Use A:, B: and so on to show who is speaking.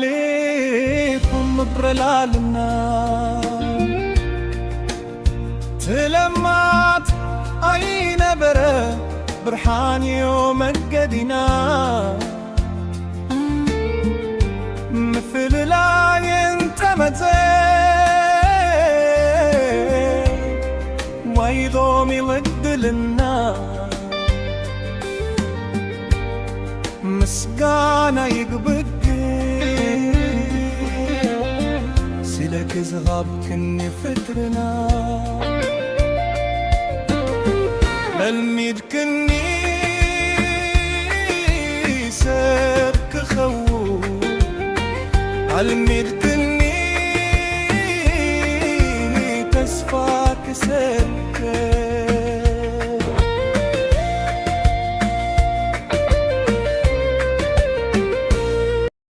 A: عليكم برلالنا تلمات أي نبرة برحان يوم قدنا مثل لا ينتمتين ويضومي ود لنا مسقانا يقبق سلك زغاب كني فترنا الميد كني سبك خو الميد